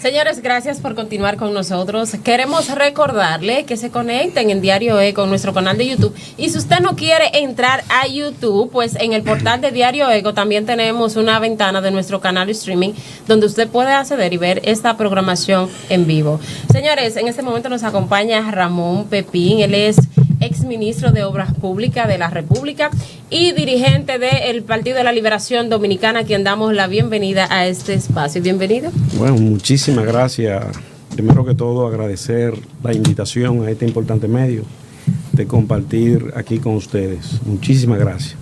Señores, gracias por continuar con nosotros. Queremos recordarle que se conecten en Diario E con nuestro canal de YouTube. Y si usted no quiere entrar a YouTube, pues en el portal de Diario Eco también tenemos una ventana de nuestro canal de streaming donde usted puede acceder y ver esta programación en vivo. Señores, en este momento nos acompaña Ramón Pepín. Él es exministro de Obras Públicas de la República y dirigente del Partido de la Liberación Dominicana, a quien damos la bienvenida a este espacio. Bienvenido. Bueno, muchísimas gracias. Primero que todo, agradecer la invitación a este importante medio de compartir aquí con ustedes. Muchísimas gracias.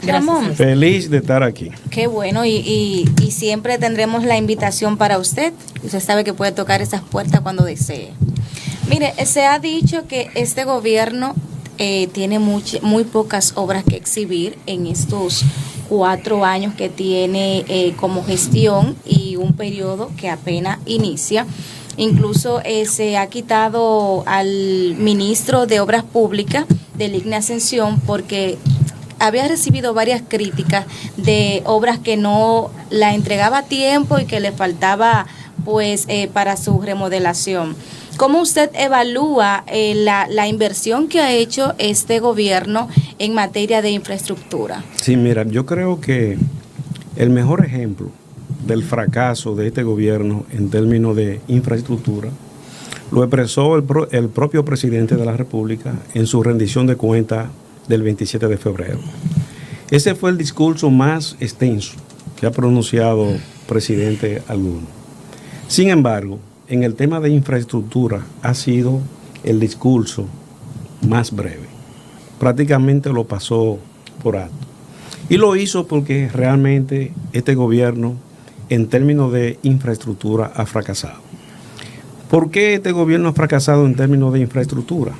Ramón, feliz de estar aquí. Qué bueno, y siempre tendremos la invitación para usted. Usted sabe que puede tocar esas puertas cuando desee. Mire, se ha dicho que este gobierno tiene muy pocas obras que exhibir en estos 4 años que tiene como gestión y un periodo que apenas inicia. Incluso se ha quitado al ministro de Obras Públicas, de Ligna Ascensión, porque había recibido varias críticas de obras que no la entregaba a tiempo y que le faltaba pues para su remodelación. ¿Cómo usted evalúa la inversión que ha hecho este gobierno en materia de infraestructura? Sí, mira, yo creo que el mejor ejemplo del fracaso de este gobierno en términos de infraestructura lo expresó el propio presidente de la República en su rendición de cuentas del 27 de febrero. Ese fue el discurso más extenso que ha pronunciado presidente alguno. Sin embargo, en el tema de infraestructura ha sido el discurso más breve. Prácticamente lo pasó por alto. Y lo hizo porque realmente este gobierno, en términos de infraestructura, ha fracasado. ¿Por qué este gobierno ha fracasado en términos de infraestructura?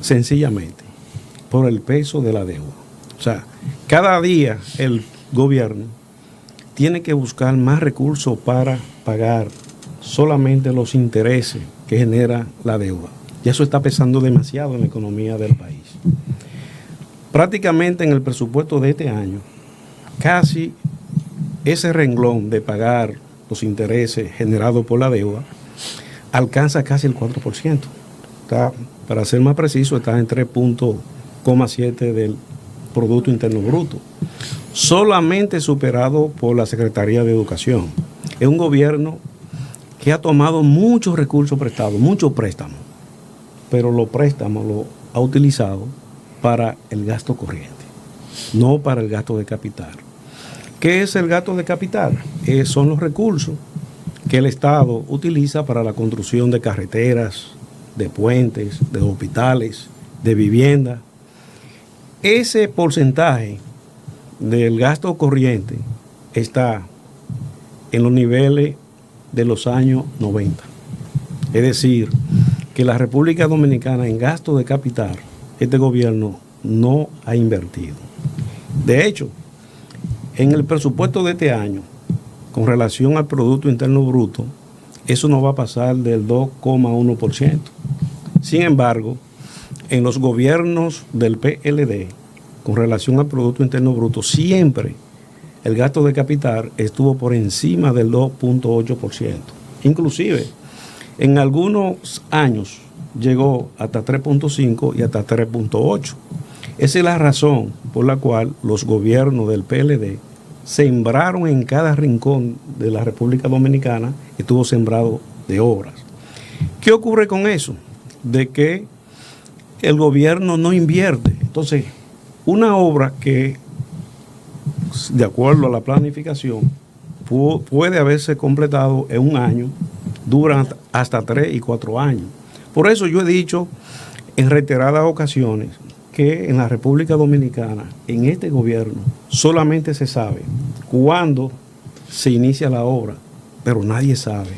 Sencillamente, por el peso de la deuda. O sea, cada día el gobierno tiene que buscar más recursos para pagar solamente los intereses que genera la deuda. Y eso está pesando demasiado en la economía del país. Prácticamente en el presupuesto de este año, casi ese renglón de pagar los intereses generados por la deuda alcanza casi el 4%. Está, para ser más preciso, está en 3,7% del Producto Interno Bruto, solamente superado por la Secretaría de Educación. Es un gobierno que ha tomado muchos recursos prestados, muchos préstamos, pero los préstamos los ha utilizado para el gasto corriente, no para el gasto de capital. ¿Qué es el gasto de capital? Son los recursos que el Estado utiliza para la construcción de carreteras, de puentes, de hospitales, de vivienda. Ese porcentaje del gasto corriente está en los niveles de los años 90. Es decir, que la República Dominicana en gasto de capital, este gobierno no ha invertido. De hecho, en el presupuesto de este año, con relación al Producto Interno Bruto, eso no va a pasar del 2,1%. Sin embargo, en los gobiernos del PLD, con relación al Producto Interno Bruto, siempre el gasto de capital estuvo por encima del 2,8%. Inclusive, en algunos años llegó hasta 3,5% y hasta 3,8%. Esa es la razón por la cual los gobiernos del PLD sembraron en cada rincón de la República Dominicana, estuvo sembrado de obras. ¿Qué ocurre con eso? De que el gobierno no invierte. Entonces, una obra que, de acuerdo a la planificación, puede haberse completado en un año, dura hasta 3 y 4 años. Por eso yo he dicho en reiteradas ocasiones que en la República Dominicana, en este gobierno, solamente se sabe cuándo se inicia la obra, pero nadie sabe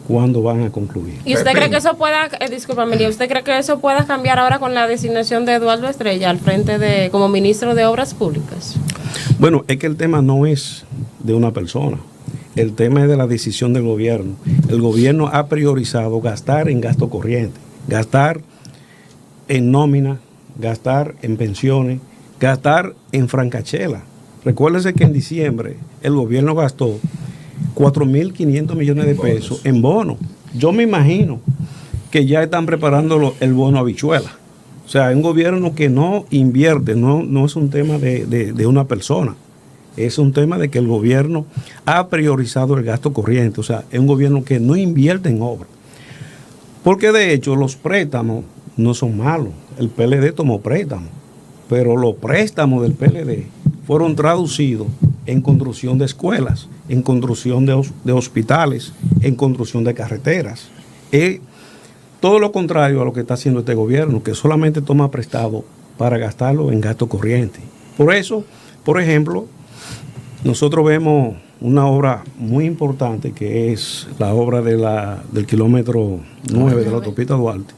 cuándo van a concluir. ¿Y usted cree que eso pueda, discúlpame, usted cree que eso pueda cambiar ahora con la designación de Eduardo Estrella al frente de, como ministro de Obras Públicas? Bueno, es que el tema no es de una persona. El tema es de la decisión del gobierno. El gobierno ha priorizado gastar en gasto corriente, gastar en nómina, gastar en pensiones, gastar en francachela. Recuérdese que en diciembre el gobierno gastó 4.500 millones de pesos en bonos. Yo me imagino que ya están preparando el bono habichuela. O sea, un gobierno que no invierte, no es un tema de una persona, es un tema de que el gobierno ha priorizado el gasto corriente. O sea, es un gobierno que no invierte en obra. Porque de hecho los préstamos no son malos. El PLD tomó préstamos, pero los préstamos del PLD fueron traducidos en construcción de escuelas, en construcción de hospitales, en construcción de carreteras. Todo lo contrario a lo que está haciendo este gobierno, que solamente toma prestado para gastarlo en gasto corriente. Por eso, por ejemplo, nosotros vemos una obra muy importante que es la obra del kilómetro 9 de la autopista Duarte.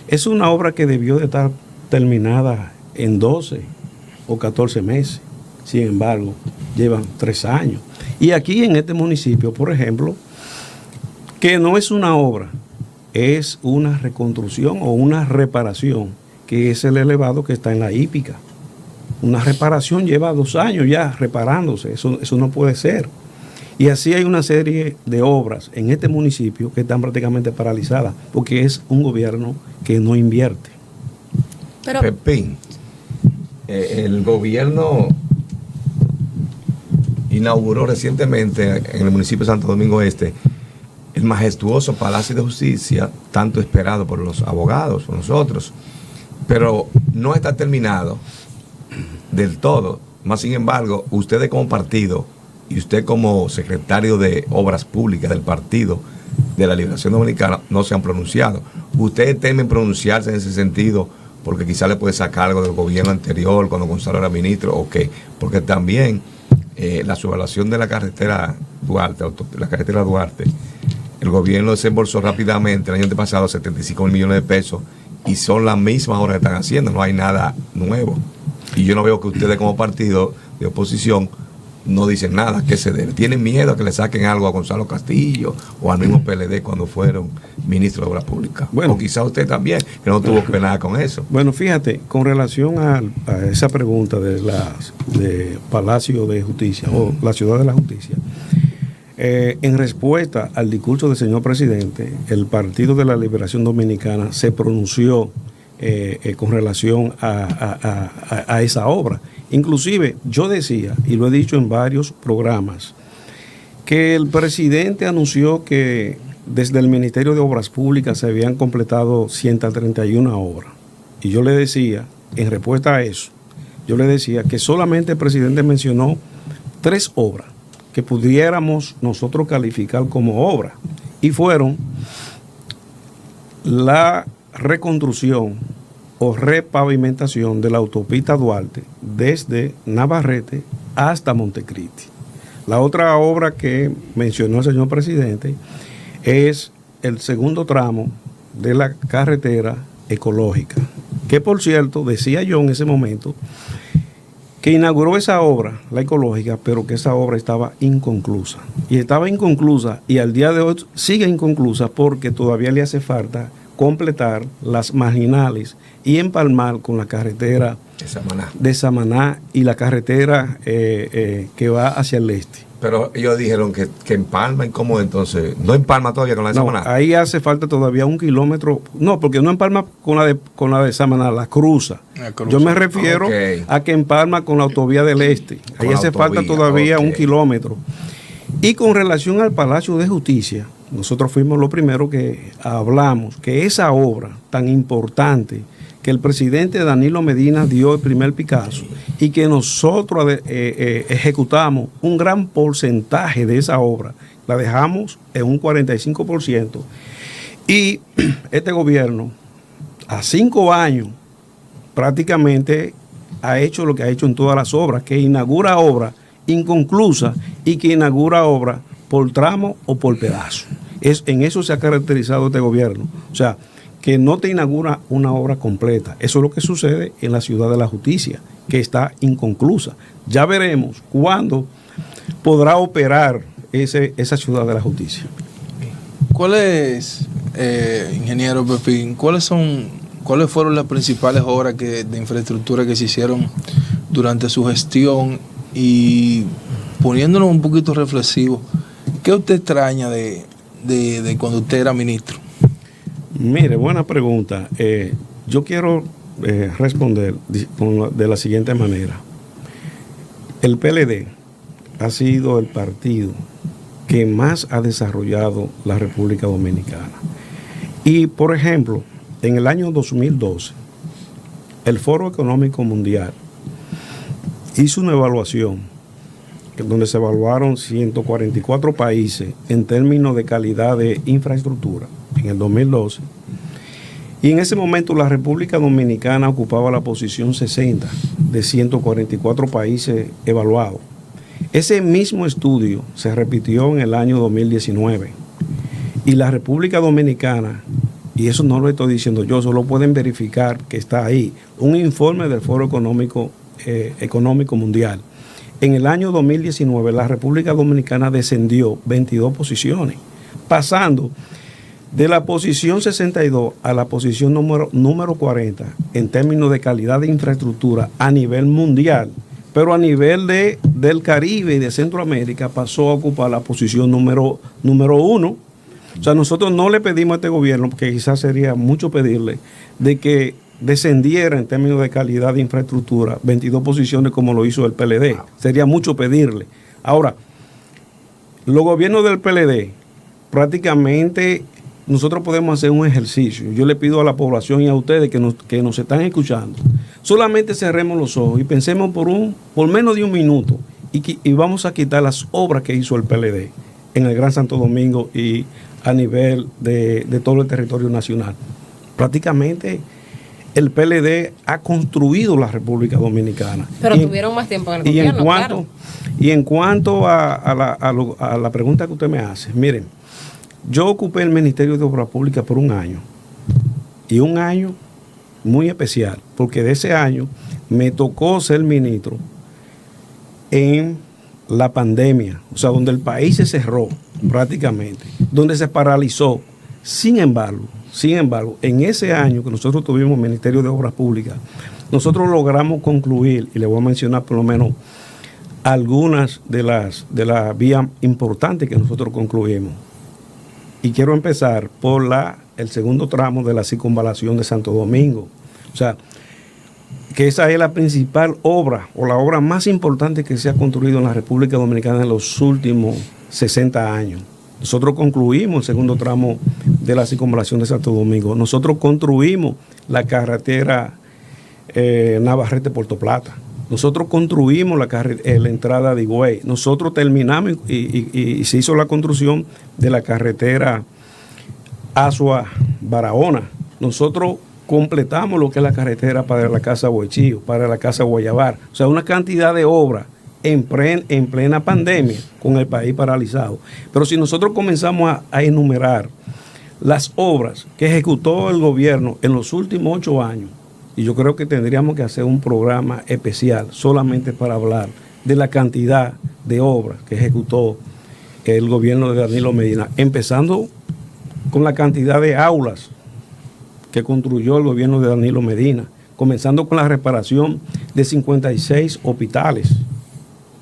Es una obra que debió de estar terminada en 12 o 14 meses. Sin embargo, llevan 3 años. Y aquí en este municipio, por ejemplo, que no es una obra, es una reconstrucción o una reparación, que es el elevado que está en la hípica. Una reparación lleva 2 años ya reparándose, eso no puede ser. Y así hay una serie de obras en este municipio que están prácticamente paralizadas, porque es un gobierno que no invierte. Pero Pepín, el gobierno inauguró recientemente en el municipio de Santo Domingo Este el majestuoso Palacio de Justicia, tanto esperado por los abogados, por nosotros, pero no está terminado del todo. Más sin embargo, ustedes como partido y usted como secretario de Obras Públicas del Partido de la Liberación Dominicana no se han pronunciado. ¿Ustedes temen pronunciarse en ese sentido porque quizá le puede sacar algo del gobierno anterior cuando Gonzalo era ministro o qué? Porque también la subvaluación de la carretera Duarte, el gobierno desembolsó rápidamente el año pasado 75 millones de pesos y son las mismas obras que están haciendo, no hay nada nuevo. Y yo no veo que ustedes como partido de oposición no dicen nada. ¿Qué se debe? ¿Tienen miedo a que le saquen algo a Gonzalo Castillo o al mismo PLD cuando fueron ministro de Obras Públicas? Bueno, o quizá usted también, que no tuvo que ver nada con eso. Bueno, fíjate, con relación a esa pregunta de Palacio de Justicia o la Ciudad de la Justicia, en respuesta al discurso del señor presidente, el Partido de la Liberación Dominicana se pronunció con relación a esa obra. Inclusive yo decía, y lo he dicho en varios programas, que el presidente anunció que desde el Ministerio de Obras Públicas se habían completado 131 obras. Y yo le decía, en respuesta a eso, yo le decía que solamente el presidente mencionó 3 obras que pudiéramos nosotros calificar como obra. Y fueron la reconstrucción o repavimentación de la autopista Duarte desde Navarrete hasta Montecristi. La otra obra que mencionó el señor presidente es el segundo tramo de la carretera ecológica, que por cierto, decía yo en ese momento, que inauguró esa obra, la ecológica, pero que esa obra estaba inconclusa. Y estaba inconclusa y al día de hoy sigue inconclusa porque todavía le hace falta completar las marginales y empalmar con la carretera de Samaná y la carretera que va hacia el este. Pero ellos dijeron que empalman, ¿cómo entonces? ¿No empalma todavía con la de Samaná? Ahí hace falta todavía 1 kilómetro. No, porque no empalma con la de Samaná, la cruza. Yo me refiero a que empalma con la autovía del este. Ahí hace falta todavía 1 kilómetro. Y con relación al Palacio de Justicia, nosotros fuimos los primeros que hablamos que esa obra tan importante, que el presidente Danilo Medina dio el primer picazo y que nosotros ejecutamos un gran porcentaje de esa obra, la dejamos en un 45%. Y este gobierno, a 5 años, prácticamente ha hecho lo que ha hecho en todas las obras, que inaugura obras inconclusas y que inaugura obras por tramo o por pedazo. En eso se ha caracterizado este gobierno. O sea, que no te inaugura una obra completa. Eso es lo que sucede en la Ciudad de la Justicia, que está inconclusa. Ya veremos cuándo podrá operar esa Ciudad de la Justicia. ¿Cuáles, ingeniero Pepín, cuáles fueron las principales obras de infraestructura que se hicieron durante su gestión? Y poniéndonos un poquito reflexivos, ¿Qué usted extraña de cuando usted era ministro? Mire, buena pregunta. Yo quiero responder de la siguiente manera. El PLD ha sido el partido que más ha desarrollado la República Dominicana. Y, por ejemplo, en el año 2012, el Foro Económico Mundial hizo una evaluación donde se evaluaron 144 países en términos de calidad de infraestructura en el 2012. Y en ese momento la República Dominicana ocupaba la posición 60 de 144 países evaluados. Ese mismo estudio se repitió en el año 2019. Y la República Dominicana, y eso no lo estoy diciendo yo, solo pueden verificar que está ahí, un informe del Foro Económico Mundial. En el año 2019 la República Dominicana descendió 22 posiciones, pasando de la posición 62 a la posición número 40 en términos de calidad de infraestructura a nivel mundial, pero a nivel del Caribe y de Centroamérica pasó a ocupar la posición número 1. O sea, nosotros no le pedimos a este gobierno, porque quizás sería mucho pedirle, de que descendiera en términos de calidad de infraestructura 22 posiciones como lo hizo el PLD. Sería mucho pedirle. Ahora, los gobiernos del PLD, prácticamente nosotros podemos hacer un ejercicio. Yo le pido a la población y a ustedes que nos están escuchando, solamente cerremos los ojos y pensemos por menos de un minuto y vamos a quitar las obras que hizo el PLD en el Gran Santo Domingo y a nivel de todo el territorio nacional. Prácticamente el PLD ha construido la República Dominicana. Pero tuvieron más tiempo en el gobierno, claro. Y en cuanto a la pregunta que usted me hace, miren, yo ocupé el Ministerio de Obras Públicas por un año, y un año muy especial, porque de ese año me tocó ser ministro en la pandemia, o sea, donde el país se cerró prácticamente, donde se paralizó. Sin embargo, en ese año que nosotros tuvimos Ministerio de Obras Públicas, nosotros logramos concluir, y le voy a mencionar por lo menos algunas de las vías importantes que nosotros concluimos. Y quiero empezar por el segundo tramo de la circunvalación de Santo Domingo. O sea, que esa es la principal obra, o la obra más importante que se ha construido en la República Dominicana en los últimos 60 años. Nosotros concluimos el segundo tramo de la circunvalación de Santo Domingo. Nosotros construimos la carretera Navarrete-Puerto Plata. Nosotros construimos la entrada de Higüey. Nosotros terminamos y se hizo la construcción de la carretera Asua-Barahona. Nosotros completamos lo que es la carretera para la Casa Boichío, para la Casa Guayabar. O sea, una cantidad de obras en plena pandemia, con el país paralizado. Pero si nosotros comenzamos a enumerar las obras que ejecutó el gobierno en los últimos 8 años, y yo creo que tendríamos que hacer un programa especial solamente para hablar de la cantidad de obras que ejecutó el gobierno de Danilo Medina, empezando con la cantidad de aulas que construyó el gobierno de Danilo Medina, comenzando con la reparación de 56 hospitales.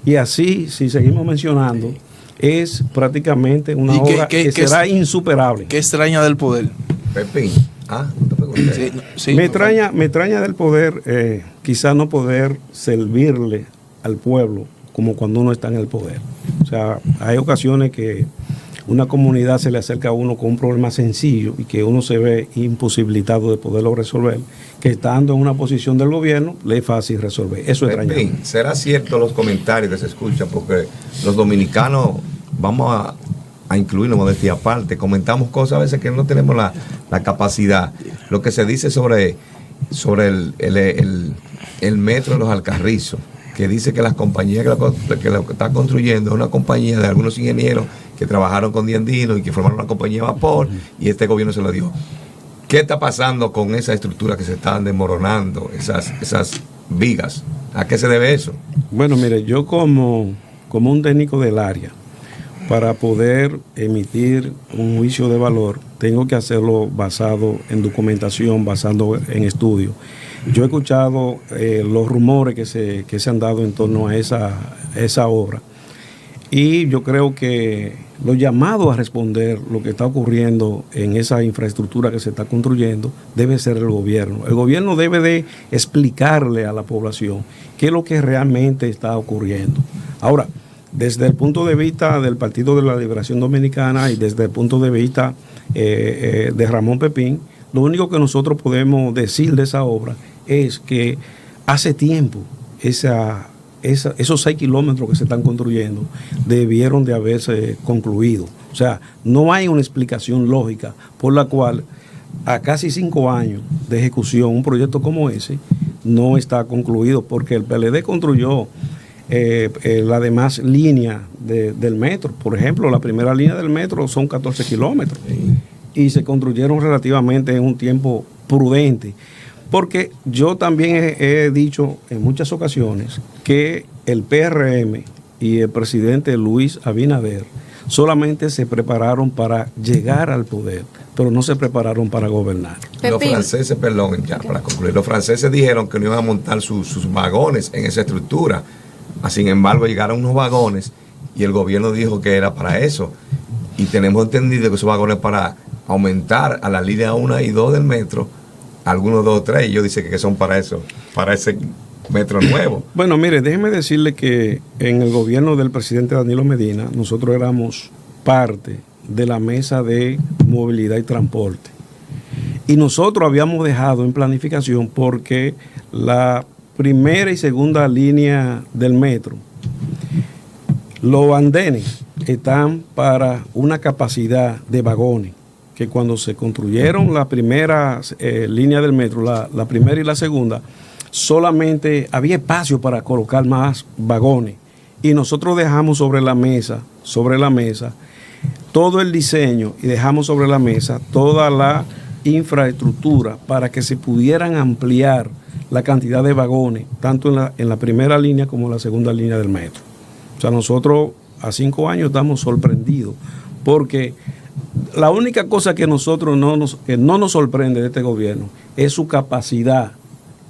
Y así, si seguimos mencionando, es prácticamente una obra que será insuperable. ¿Qué extraña del poder? Pepín. Me extraña del poder, quizás no poder servirle al pueblo como cuando uno está en el poder. O sea, hay ocasiones que una comunidad se le acerca a uno con un problema sencillo y que uno se ve imposibilitado de poderlo resolver, que estando en una posición del gobierno le es fácil resolver. Eso es extraño. ¿Será cierto los comentarios que se escuchan? Porque los dominicanos vamos a incluirnos, modestia aparte, comentamos cosas a veces que no tenemos la capacidad. Lo que se dice sobre el metro de los Alcarrizos, que dice que las compañías que lo está construyendo es una compañía de algunos ingenieros que trabajaron con Diandino y que formaron una compañía de vapor, y este gobierno se lo dio. ¿Qué está pasando con esa estructura que se están desmoronando, esas vigas? ¿A qué se debe eso? Bueno, mire, yo como un técnico del área, para poder emitir un juicio de valor, tengo que hacerlo basado en documentación, basado en estudio. Yo he escuchado los rumores que se han dado en torno a esa obra, y yo creo que los llamados a responder lo que está ocurriendo en esa infraestructura que se está construyendo debe ser el gobierno. El gobierno debe de explicarle a la población qué es lo que realmente está ocurriendo. Ahora, desde el punto de vista del Partido de la Liberación Dominicana y desde el punto de vista de Ramón Pepín, lo único que nosotros podemos decir de esa obra es que hace tiempo esos 6 kilómetros que se están construyendo debieron de haberse concluido. O sea, no hay una explicación lógica por la cual a casi 5 años de ejecución un proyecto como ese no está concluido, porque el PLD construyó la demás línea del metro. Por ejemplo, la primera línea del metro son 14 kilómetros y se construyeron relativamente en un tiempo prudente. Porque yo también he dicho en muchas ocasiones que el PRM y el presidente Luis Abinader solamente se prepararon para llegar al poder, pero no se prepararon para gobernar. Los franceses, perdón, ya para concluir, los franceses dijeron que no iban a montar sus vagones en esa estructura. Sin embargo, llegaron unos vagones y el gobierno dijo que era para eso. Y tenemos entendido que esos vagones para aumentar a la línea 1 y 2 del metro, algunos 2 o 3, ellos dicen que son para eso, para ese metro nuevo. Bueno, mire, déjeme decirle que en el gobierno del presidente Danilo Medina, nosotros éramos parte de la mesa de movilidad y transporte. Y nosotros habíamos dejado en planificación porque la primera y segunda línea del metro, los andenes están para una capacidad de vagones, que cuando se construyeron la primera línea del metro, la primera y la segunda, solamente había espacio para colocar más vagones. Y nosotros dejamos sobre la mesa todo el diseño y dejamos sobre la mesa toda la infraestructura para que se pudieran ampliar la cantidad de vagones, tanto en la primera línea como en la segunda línea del metro. O sea, nosotros a 5 años estamos sorprendidos, porque la única cosa que nosotros no nos sorprende de este gobierno es su capacidad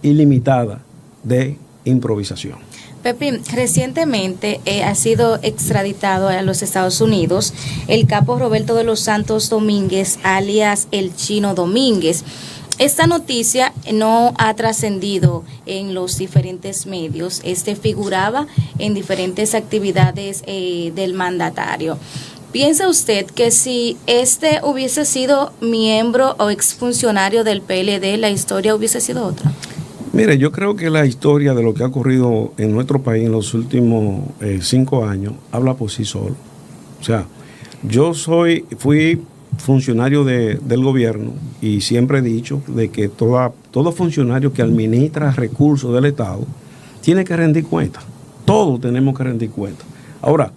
ilimitada de improvisación. Pepín, recientemente ha sido extraditado a los Estados Unidos el capo Roberto de los Santos Domínguez, alias el Chino Domínguez. Esta noticia no ha trascendido en los diferentes medios. Figuraba en diferentes actividades del mandatario. ¿Piensa usted que si hubiese sido miembro o exfuncionario del PLD, la historia hubiese sido otra? Mire, yo creo que la historia de lo que ha ocurrido en nuestro país en los últimos 5 años habla por sí solo. O sea, fui funcionario del gobierno y siempre he dicho de que todo funcionario que administra recursos del Estado tiene que rendir cuenta. Todos tenemos que rendir cuenta. Ahora,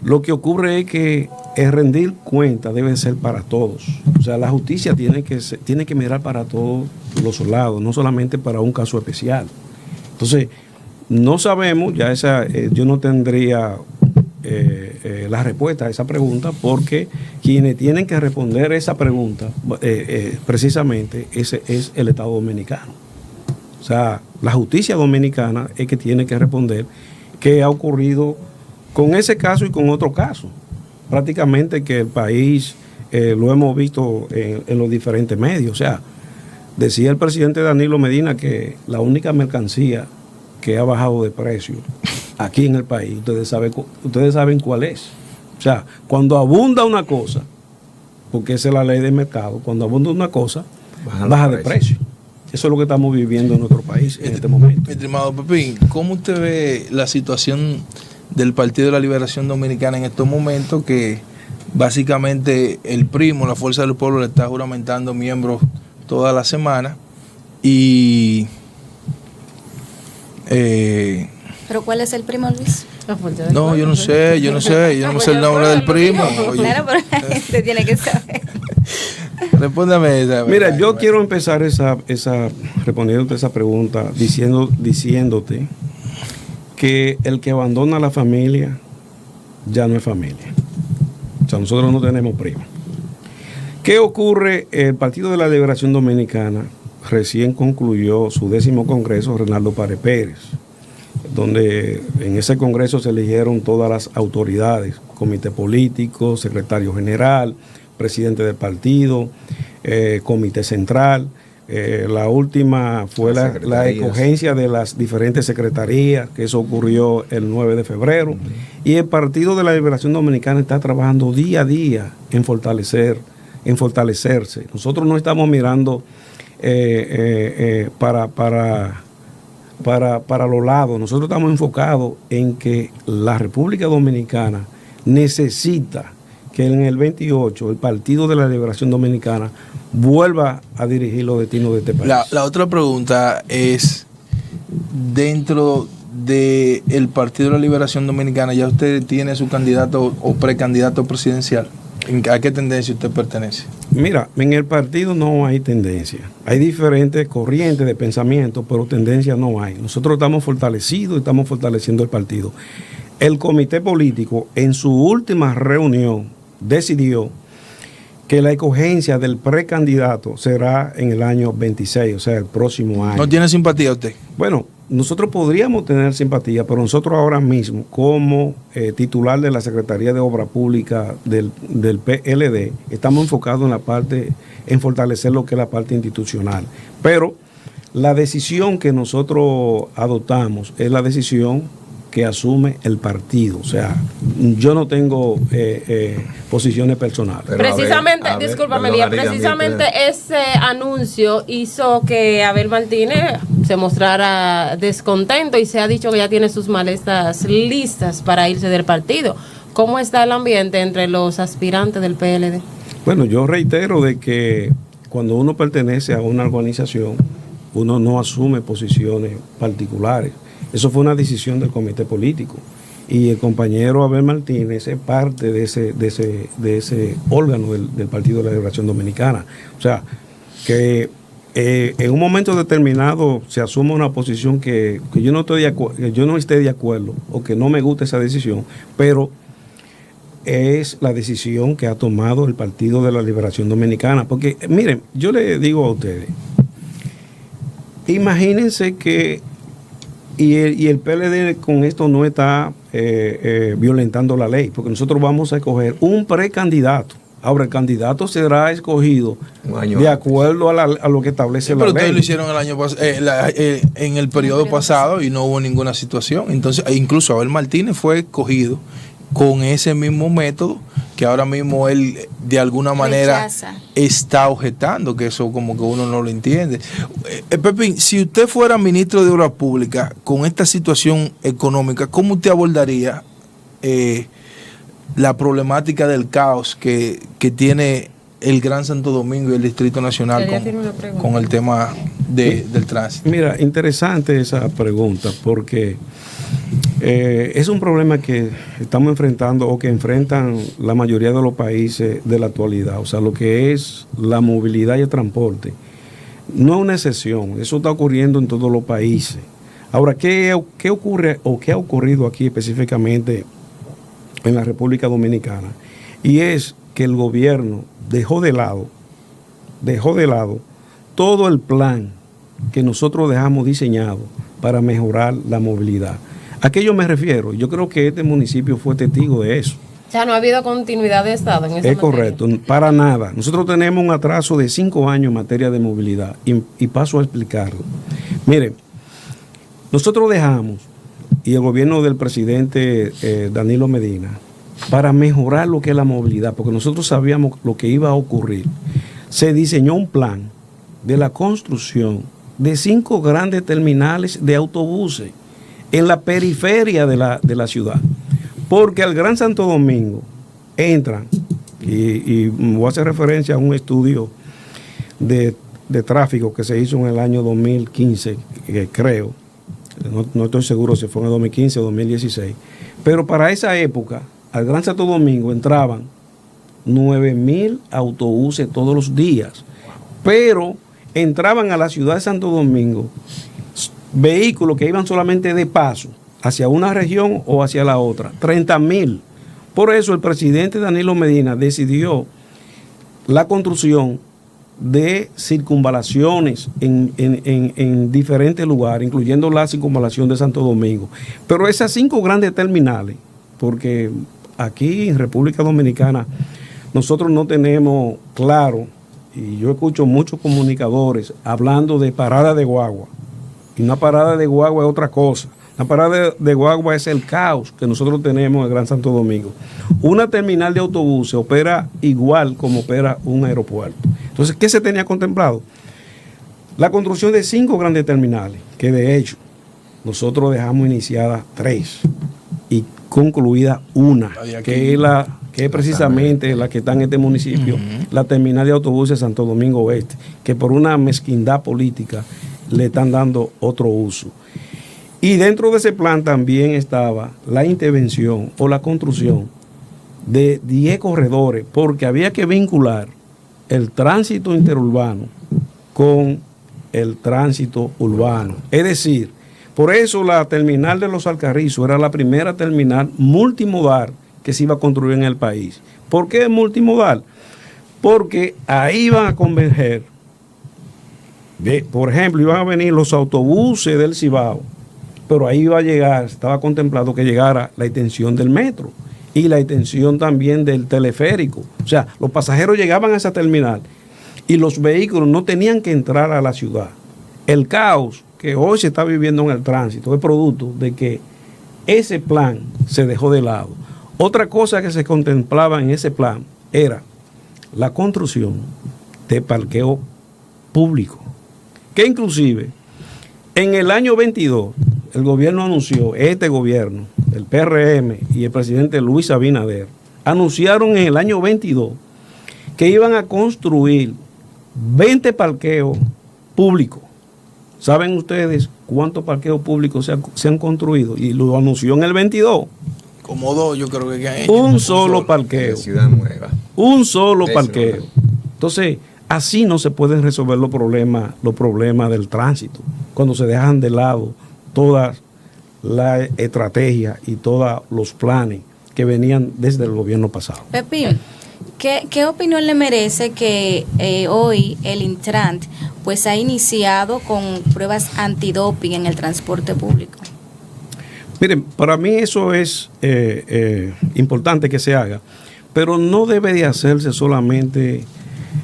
lo que ocurre es que el rendir cuenta debe ser para todos. O sea, la justicia tiene que mirar para todos los lados, no solamente para un caso especial. Entonces, no sabemos, yo no tendría la respuesta a esa pregunta, porque quienes tienen que responder esa pregunta, precisamente, ese es el Estado Dominicano. O sea, la justicia dominicana es que tiene que responder qué ha ocurrido con ese caso y con otro caso. Prácticamente que el país lo hemos visto en los diferentes medios. O sea, decía el presidente Danilo Medina que la única mercancía que ha bajado de precio aquí en el país, ustedes saben cuál es. O sea, cuando abunda una cosa, porque esa es la ley del mercado, cuando abunda una cosa, baja de precio. Eso es lo que estamos viviendo en nuestro país en este momento. Mi estimado Pepín, ¿cómo usted ve la situación del Partido de la Liberación Dominicana en estos momentos, que básicamente el primo, la Fuerza del Pueblo, le está juramentando miembros toda la semana? Y ¿pero cuál es el primo, Luis? no, yo no sé el nombre del primo. Claro, pero la gente tiene que saber. Respóndame esa. Mira, yo quiero empezar respondiéndote esa pregunta diciéndote que el que abandona la familia ya no es familia. O sea, nosotros no tenemos primo. ¿Qué ocurre? El Partido de la Liberación Dominicana recién concluyó su 10º congreso, Reinaldo Párez Pérez, donde en ese congreso se eligieron todas las autoridades comité político, secretario general, presidente del partido, comité central. La última fue la escogencia de las diferentes secretarías, que eso ocurrió el 9 de febrero. Y el Partido de la Liberación Dominicana está trabajando día a día en fortalecerse. Nosotros no estamos mirando para los lados. Nosotros estamos enfocados en que la República Dominicana necesita que en el 28 el Partido de la Liberación Dominicana vuelva a dirigir los destinos de este país. La otra pregunta es, dentro del Partido de la Liberación Dominicana, ¿ya usted tiene su candidato o precandidato presidencial? ¿A qué tendencia usted pertenece? Mira, en el partido no hay tendencia. Hay diferentes corrientes de pensamiento, pero tendencia no hay. Nosotros estamos fortalecidos y estamos fortaleciendo el partido. El comité político, en su última reunión, decidió que la escogencia del precandidato será en el año 26, o sea, el próximo año. ¿No tiene simpatía usted? Bueno, nosotros podríamos tener simpatía, pero nosotros ahora mismo, como titular de la Secretaría de Obra Pública del PLD, estamos enfocados en la parte, en fortalecer lo que es la parte institucional. Pero la decisión que nosotros adoptamos es la decisión que asume el partido. O sea, yo no tengo posiciones personales. Pero precisamente, discúlpame bien, precisamente ese anuncio hizo que Abel Martínez se mostrara descontento y se ha dicho que ya tiene sus maletas listas para irse del partido. ¿Cómo está el ambiente entre los aspirantes del PLD? Bueno, yo reitero de que cuando uno pertenece a una organización, uno no asume posiciones particulares. Eso fue una decisión del comité político. Y el compañero Abel Martínez es parte de ese órgano del Partido de la Liberación Dominicana. O sea, que en un momento determinado se asume una posición que yo no esté de acuerdo o que no me gusta esa decisión, pero es la decisión que ha tomado el Partido de la Liberación Dominicana. Porque, miren, yo le digo a ustedes, imagínense que y el PLD con esto no está violentando la ley, porque nosotros vamos a escoger un precandidato. Ahora, el candidato será escogido de acuerdo a lo que establece la ley. Pero ustedes lo hicieron el año en el periodo pasado y no hubo ninguna situación. Entonces, incluso Abel Martínez fue escogido con ese mismo método que ahora mismo él de alguna manera está objetando, que eso como que uno no lo entiende. Pepín, si usted fuera ministro de Obras Públicas con esta situación económica, ¿cómo usted abordaría la problemática del caos que tiene el Gran Santo Domingo y el Distrito Nacional con el tema del tránsito? Mira, interesante esa pregunta, porque es un problema que estamos enfrentando o que enfrentan la mayoría de los países de la actualidad. O sea, lo que es la movilidad y el transporte no es una excepción, eso está ocurriendo en todos los países. Ahora, ¿qué ocurre o qué ha ocurrido aquí específicamente en la República Dominicana? Y es que el gobierno dejó de lado todo el plan que nosotros dejamos diseñado para mejorar la movilidad. ¿A qué yo me refiero? Yo creo que este municipio fue testigo de eso. O sea, no ha habido continuidad de Estado en esa materia. Es correcto, para nada. Nosotros tenemos un atraso de 5 años en materia de movilidad y paso a explicarlo. Miren, nosotros dejamos, y el gobierno del presidente Danilo Medina, para mejorar lo que es la movilidad, porque nosotros sabíamos lo que iba a ocurrir. Se diseñó un plan de la construcción de 5 grandes terminales de autobuses en la periferia de la ciudad, porque al Gran Santo Domingo entran, y voy a hacer referencia a un estudio de tráfico que se hizo en el año 2015, creo, no estoy seguro si fue en el 2015 o 2016, pero para esa época al Gran Santo Domingo entraban 9,000 autobuses todos los días, pero entraban a la ciudad de Santo Domingo vehículos que iban solamente de paso hacia una región o hacia la otra, 30,000. Por eso el presidente Danilo Medina decidió la construcción de circunvalaciones en diferentes lugares, incluyendo la circunvalación de Santo Domingo. Pero esas 5 grandes terminales, porque aquí en República Dominicana nosotros no tenemos claro, y yo escucho muchos comunicadores hablando de parada de guagua, y una parada de guagua es otra cosa. Una parada de guagua es el caos que nosotros tenemos en el Gran Santo Domingo. Una terminal de autobuses opera igual como opera un aeropuerto. Entonces, ¿qué se tenía contemplado? La construcción de 5 grandes terminales, que de hecho nosotros dejamos iniciadas 3 y concluida una, que es precisamente la que está en este municipio, la terminal de autobuses de Santo Domingo Oeste, que por una mezquindad política le están dando otro uso. Y dentro de ese plan también estaba la intervención o la construcción de 10 corredores, porque había que vincular el tránsito interurbano con el tránsito urbano. Es decir, por eso la terminal de Los Alcarrizos era la primera terminal multimodal que se iba a construir en el país. ¿Por qué multimodal? Porque ahí iban a converger, por ejemplo, iban a venir los autobuses del Cibao, pero ahí iba a llegar, estaba contemplado que llegara la extensión del metro y la extensión también del teleférico. O sea, los pasajeros llegaban a esa terminal y los vehículos no tenían que entrar a la ciudad. El caos que hoy se está viviendo en el tránsito es producto de que ese plan se dejó de lado. Otra cosa que se contemplaba en ese plan era la construcción de parqueo público, que inclusive en el año 22 el gobierno anunció, este gobierno, el PRM y el presidente Luis Abinader, anunciaron en el año 22 que iban a construir 20 parqueos públicos. ¿Saben ustedes cuántos parqueos públicos se han construido? Y lo anunció en el 22. Como 2 yo creo que han hecho. Un solo parqueo. Ciudad Nueva. Un solo parqueo. Entonces, así no se pueden resolver los problemas del tránsito, cuando se dejan de lado todas las estrategias y todos los planes que venían desde el gobierno pasado. Pepín, ¿qué opinión le merece que hoy el Intrant pues ha iniciado con pruebas antidoping en el transporte público? Miren, para mí eso es importante que se haga, pero no debe de hacerse solamente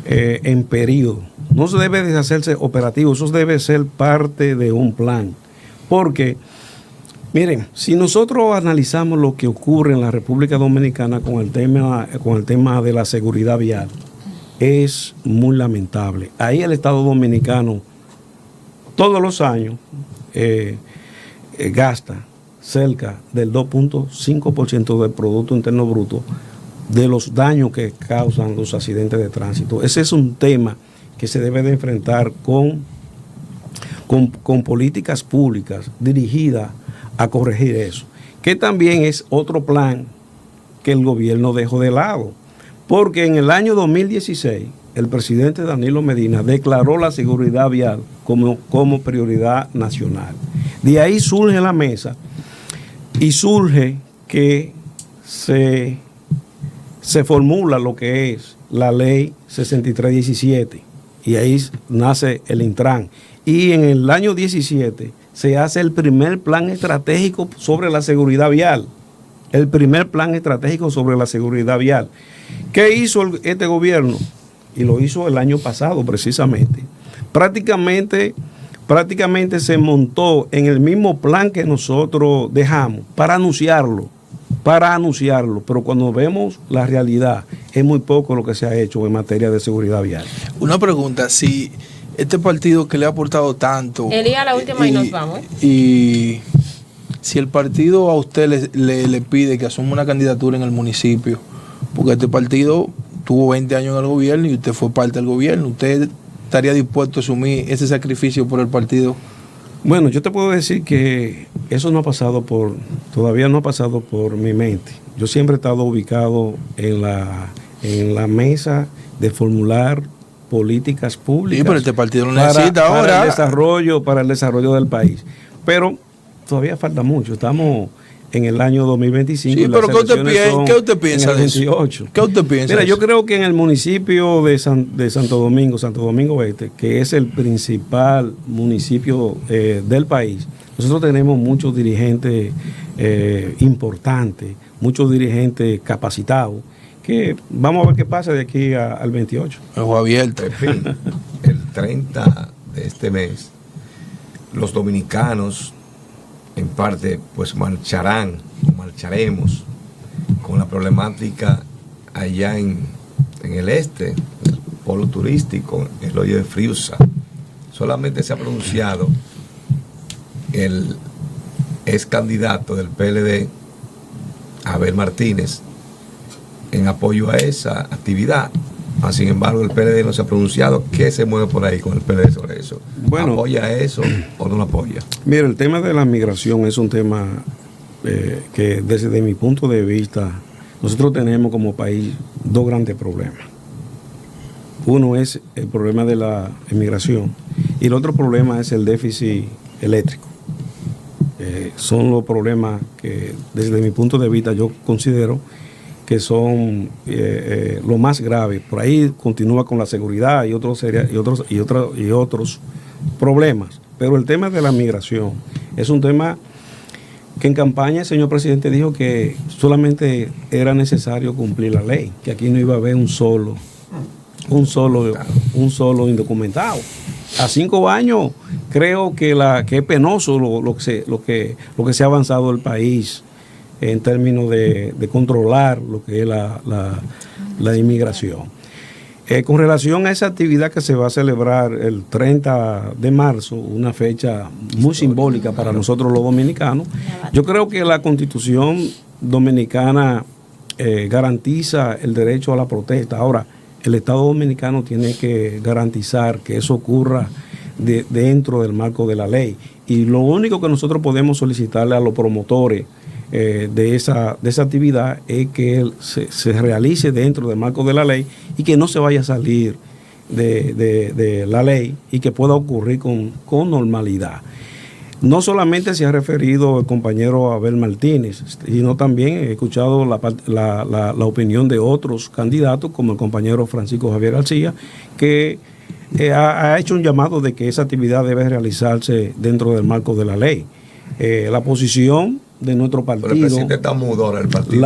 en periodo, no se debe de hacerse operativo, eso debe ser parte de un plan. Porque, miren, si nosotros analizamos lo que ocurre en la República Dominicana con el tema de la seguridad vial, es muy lamentable. Ahí el Estado Dominicano todos los años gasta cerca del 2.5% del Producto Interno Bruto de los daños que causan los accidentes de tránsito. Ese es un tema que se debe de enfrentar con políticas públicas dirigidas a corregir eso, que también es otro plan que el gobierno dejó de lado, porque en el año 2016 el presidente Danilo Medina declaró la seguridad vial como prioridad nacional. De ahí surge la mesa y surge que se formula lo que es la ley 6317 y ahí nace el Intran. Y en el año 17 se hace el primer plan estratégico sobre la seguridad vial. El primer plan estratégico sobre la seguridad vial. ¿Qué hizo este gobierno? Y lo hizo el año pasado precisamente. Prácticamente se montó en el mismo plan que nosotros dejamos para anunciarlo. Pero cuando vemos la realidad, es muy poco lo que se ha hecho en materia de seguridad vial. Una pregunta, si este partido que le ha aportado tanto... Elías, la última y nos vamos. Y si el partido a usted le pide que asuma una candidatura en el municipio, porque este partido tuvo 20 años en el gobierno y usted fue parte del gobierno, ¿usted estaría dispuesto a asumir ese sacrificio por el partido? Bueno, yo te puedo decir que eso todavía no ha pasado por mi mente. Yo siempre he estado ubicado en la mesa de formular políticas públicas. Sí, pero este partido lo necesita ahora. Para el desarrollo del país. Pero todavía falta mucho. Estamos en el año 2025. Sí, pero ¿qué usted piensa de eso? ¿Qué usted piensa? Mira, yo creo que en el municipio de Santo Domingo Este, que es el principal municipio del país, nosotros tenemos muchos dirigentes importantes, muchos dirigentes capacitados, que vamos a ver qué pasa de aquí al 28. Ojo abierto. Pepín, el 30 de este mes, los dominicanos, en parte, pues marcharemos con la problemática allá en el este, el polo turístico, el hoyo de Friusa. Solamente se ha pronunciado el ex candidato del PLD, Abel Martínez, en apoyo a esa actividad. Sin embargo, el PLD no se ha pronunciado. ¿Qué se mueve por ahí con el PLD sobre eso? Bueno, ¿apoya eso o no lo apoya? Mira, el tema de la migración es un tema que desde mi punto de vista, nosotros tenemos como país dos grandes problemas. Uno es el problema de la inmigración y el otro problema es el déficit eléctrico. Son los problemas que desde mi punto de vista yo considero que son lo más grave. Por ahí continúa con la seguridad y otros problemas. Pero el tema de la migración es un tema que en campaña el señor presidente dijo que solamente era necesario cumplir la ley, que aquí no iba a haber un solo indocumentado. A 5 años creo que es penoso lo que se ha avanzado el país en términos de controlar lo que es la inmigración. Con relación a esa actividad que se va a celebrar el 30 de marzo, una fecha muy simbólica para nosotros los dominicanos, yo creo que la Constitución dominicana garantiza el derecho a la protesta. Ahora, el Estado dominicano tiene que garantizar que eso ocurra dentro del marco de la ley. Y lo único que nosotros podemos solicitarle a los promotores de esa actividad es que se realice dentro del marco de la ley y que no se vaya a salir de la ley y que pueda ocurrir con normalidad. No solamente se ha referido el compañero Abel Martínez, sino también he escuchado la opinión de otros candidatos, como el compañero Francisco Javier García, que ha hecho un llamado de que esa actividad debe realizarse dentro del marco de la ley. La posición de nuestro partido. Pero el presidente está mudo ahora, el partido.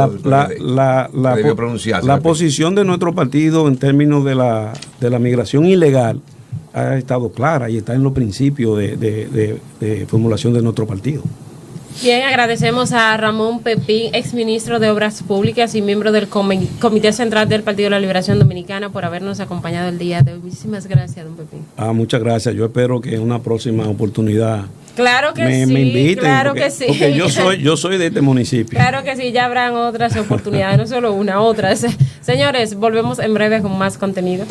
La posición de nuestro partido en términos de la migración ilegal ha estado clara y está en los principios de formulación de nuestro partido. Bien, agradecemos a Ramón Pepín, exministro de Obras Públicas y miembro del Comité Central del Partido de la Liberación Dominicana, por habernos acompañado el día de hoy. Muchísimas gracias, don Pepín. Muchas gracias. Yo espero que en una próxima oportunidad claro que me inviten, claro porque, que sí. Porque yo soy de este municipio. Claro que sí, ya habrán otras oportunidades, no solo una, otras. Señores, volvemos en breve con más contenido.